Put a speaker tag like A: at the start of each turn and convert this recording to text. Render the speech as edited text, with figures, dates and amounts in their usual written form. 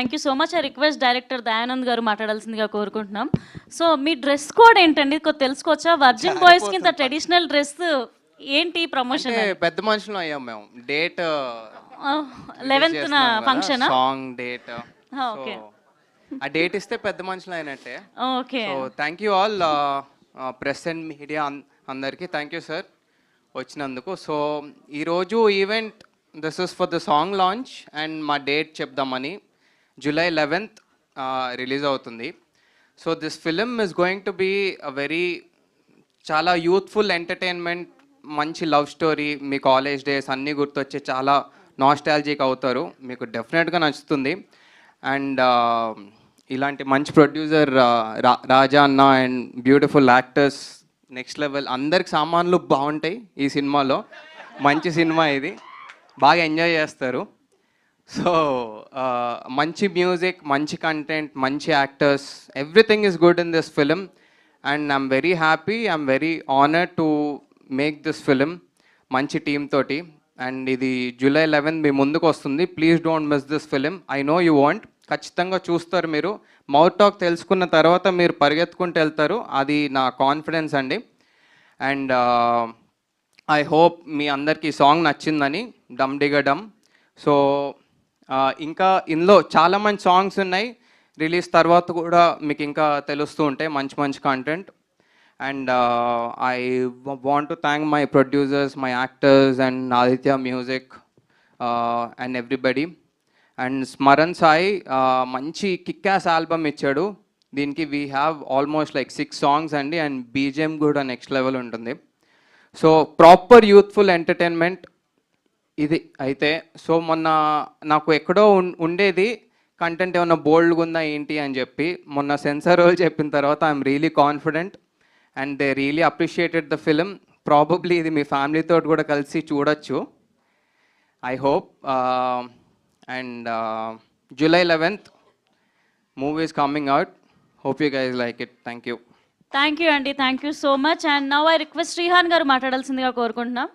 A: Thank you so much. I request director Dayanand గారు మాట్లాడాల్సిందిగా కోరుకుంటున్నాం. సో మీ డ్రెస్ కోడ్ ఏంటండి, తెలుసుకోవచ్చా? వర్జిన్ బాయ్స్ కి ఇంత ట్రెడిషనల్ డ్రెస్ ఏంటి ప్రమోషన్?
B: పెద్ద మనుషులు అయ్యాం మేము. Date
A: 11th function,
B: song date.
A: Okay,
B: ఆ డేట్ ఇస్తే పెద్ద మనుషులు అయినట్టే.
A: Okay.
B: So thank you all press and media అందరికీ థ్యాంక్ యూ సార్ వచ్చినందుకు. సో ఈరోజు event this is for the song launch and మా డేట్ చెప్దామని. July 11th రిలీజ్ అవుతుంది. So this film is going to be చాలా youthful entertainment, మంచి love story. మీ college days అన్నీ గుర్తొచ్చి చాలా నాస్టాలజిక్ అవుతారు. మీకు డెఫినెట్గా నచ్చుతుంది. అండ్ ఇలాంటి మంచి ప్రొడ్యూసర్ రాజా అన్న and beautiful actors, next level. అందరికి సామాన్లు బాగుంటాయి ఈ సినిమాలో. మంచి సినిమా ఇది, బాగా ఎంజాయ్ చేస్తారు. సో మంచి మ్యూజిక్, మంచి కంటెంట్, మంచి actors, everything is good in this film. And I'm very happy, I'm very honoured to make this film మంచి టీమ్ తోటి. అండ్ ఇది July 11th మీ ముందుకు వస్తుంది. Please don't miss this film. I know you want, ఖచ్చితంగా చూస్తారు మీరు. Mouth talk తెలుసుకున్న తర్వాత మీరు పరిగెత్తుకుంటూ వెళ్తారు, అది నా కాన్ఫిడెన్స్ అండి. అండ్ ఐ హోప్ మీ అందరికీ సాంగ్ నచ్చిందని, డమ్ డిగ డమ్. సో ఇంకా ఇందులో చాలా మంచి సాంగ్స్ ఉన్నాయి, రిలీజ్ తర్వాత కూడా మీకు ఇంకా తెలుస్తూ ఉంటాయి మంచి మంచి content. And I want to thank my producers, my actors and Aditya music and everybody. And Smaran Sai మంచి కిక్యాస్ ఆల్బమ్ ఇచ్చాడు. దీనికి we have almost like 6 songs అండి. అండ్ బీజిఎం కూడా నెక్స్ట్ లెవెల్ ఉంటుంది. సో ప్రాపర్ యూత్ఫుల్ ఎంటర్టైన్మెంట్ ఇది అయితే. సో మొన్న నాకు ఎక్కడో ఉండేది కంటెంట్ ఏమన్నా బోల్డ్గా ఉందా ఏంటి అని చెప్పి. మొన్న సెన్సార్ వాళ్ళు చెప్పిన తర్వాత I'm really confident and they really appreciated the film. Probably ఇది మీ ఫ్యామిలీతో కూడా కలిసి చూడొచ్చు, I hope. And July 11th movie is coming out. Hope you guys like it. Thank you.
A: Thank you అండి, thank you so much. And now I request Srihan గారు మాట్లాడాల్సిందిగా కోరుకుంటున్నాం.